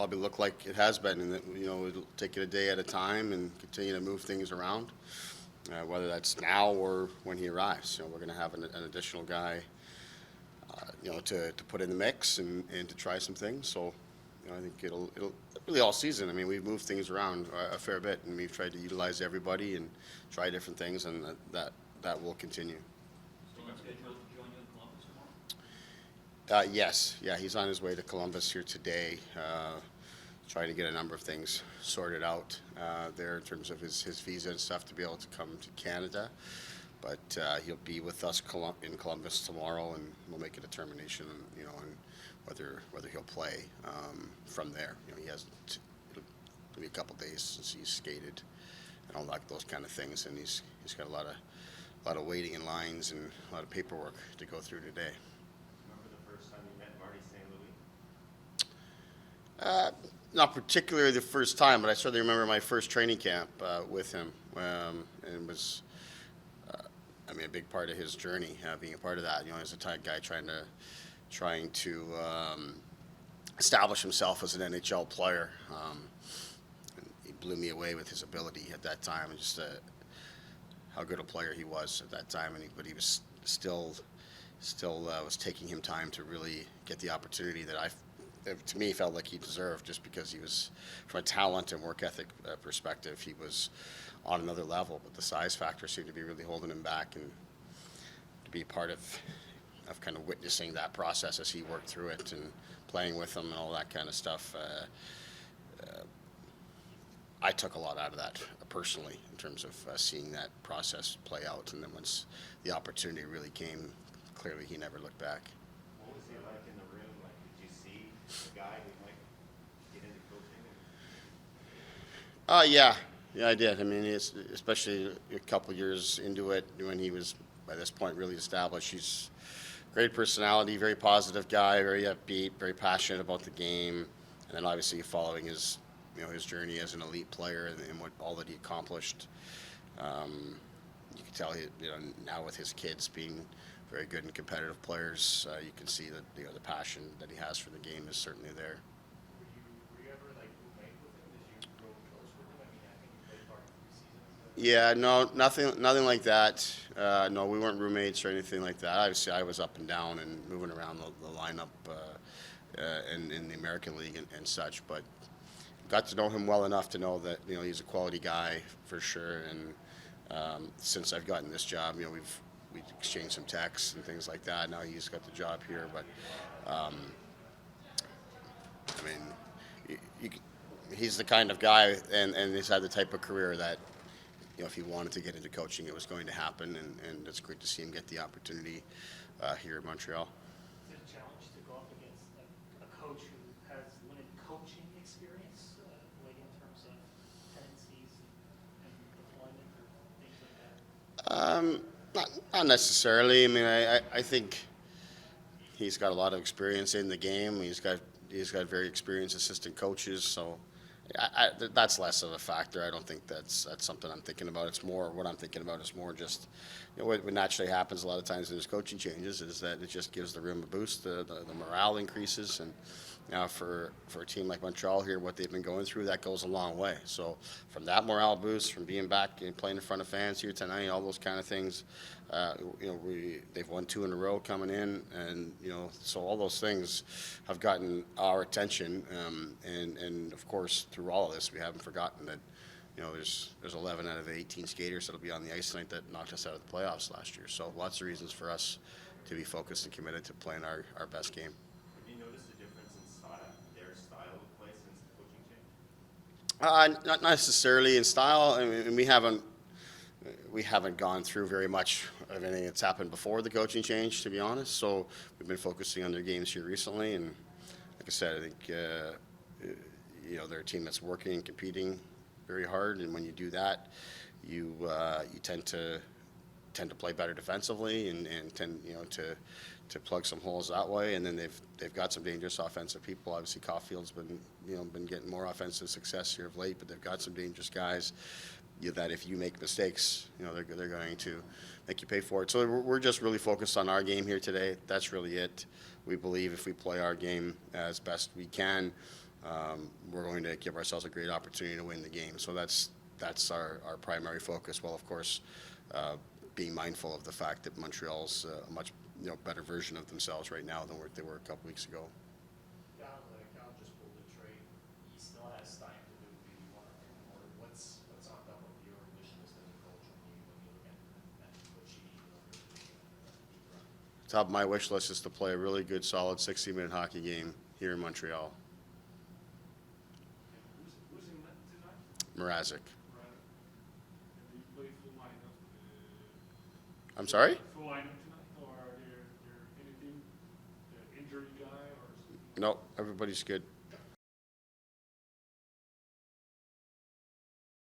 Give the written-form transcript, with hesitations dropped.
probably look like it has been, and that it'll take it a day at a time and continue to move things around. Whether that's now or when he arrives, we're going to have an additional guy, to put in the mix and to try some things. So, I think it'll really all season. I mean, we've moved things around a fair bit, and we've tried to utilize everybody and try different things, and that will continue. Yes, yeah, he's on his way to Columbus here today, trying to get a number of things sorted out there in terms of his visa and stuff to be able to come to Canada. But he'll be with us in Columbus tomorrow, and we'll make a determination, on whether he'll play from there. He has it'll be a couple days since he's skated and all those kind of things, and he's got a lot of waiting in lines and a lot of paperwork to go through today. Not particularly the first time, but I certainly remember my first training camp with him, and it was, a big part of his journey, being a part of that. As a guy trying to establish himself as an NHL player. And he blew me away with his ability at that time, and just how good a player he was at that time. But he was still was taking him time to really get the opportunity that to me, felt like he deserved, just because he was, from a talent and work ethic perspective, he was on another level. But the size factor seemed to be really holding him back, and to be part of kind of witnessing that process as he worked through it and playing with him and all that kind of stuff. I took a lot out of that personally in terms of seeing that process play out. And then once the opportunity really came, clearly he never looked back. What was he like in the room? Did you see a guy who might get into coaching? Yeah, I did. Especially a couple years into it, when he was, by this point, really established. He's great personality, very positive guy, very upbeat, very passionate about the game. And then obviously following his journey as an elite player and what all that he accomplished. You can tell now with his kids being very good and competitive players, you can see that the passion that he has for the game is certainly there. Were you ever roommate with him? Did you grow close with him? I think you played part of 3 seasons. Yeah, no, nothing like that. No, we weren't roommates or anything like that. Obviously, I was up and down and moving around the lineup in the American League and such, but got to know him well enough to know that he's a quality guy for sure. And since I've gotten this job, we exchanged some texts and things like that. Now he's got the job here, but he's the kind of guy, and he's had the type of career that if he wanted to get into coaching, it was going to happen, and it's great to see him get the opportunity here in Montreal. Is it a challenge to go up against a coach who has limited coaching experience, in terms of tendencies and deployment or things like that? Not necessarily. I think he's got a lot of experience in the game. He's got very experienced assistant coaches, so that's less of a factor. I don't think that's something I'm thinking about. It's more what I'm thinking about is more just what naturally happens a lot of times when there's coaching changes is that it just gives the room a boost. The morale increases, and now for a team like Montreal here, what they've been going through, that goes a long way. So from that morale boost, from being back and playing in front of fans here tonight, all those kind of things, they've won 2 in a row coming in, and so all those things have gotten our attention, and of course through all of this, we haven't forgotten that there's 11 out of 18 skaters that'll be on the ice tonight that knocked us out of the playoffs last year. So lots of reasons for us to be focused and committed to playing our best game. Have you noticed a difference in their style of play since the coaching change? Not necessarily in style. We haven't gone through very much of anything that's happened before the coaching change, to be honest. So we've been focusing on their games here recently, and like I said, I think they're a team that's working and competing very hard, and when you do that, you tend to play better defensively and tend to plug some holes that way. And then they've got some dangerous offensive people. Obviously, Caulfield's been getting more offensive success here of late, but they've got some dangerous guys that if you make mistakes, they're going to make you pay for it. So we're just really focused on our game here today. That's really it. We believe if we play our game as best we can, we're going to give ourselves a great opportunity to win the game. So that's our primary focus. Well, of course, being mindful of the fact that Montreal's a much better version of themselves right now than they were a couple weeks ago. Cal just pulled the trade. He still has time to do maybe one or what's on top of your wish list as a coach when you look at what you need in order to make a deep run? Top of my wish list is to play a really good, solid 60-minute hockey game here in Montreal. Who's in that tonight? Mrazek. Right. And do you play full lineup? I'm sorry? Full lineup tonight, or are there anything, injury guy or something? No, everybody's good.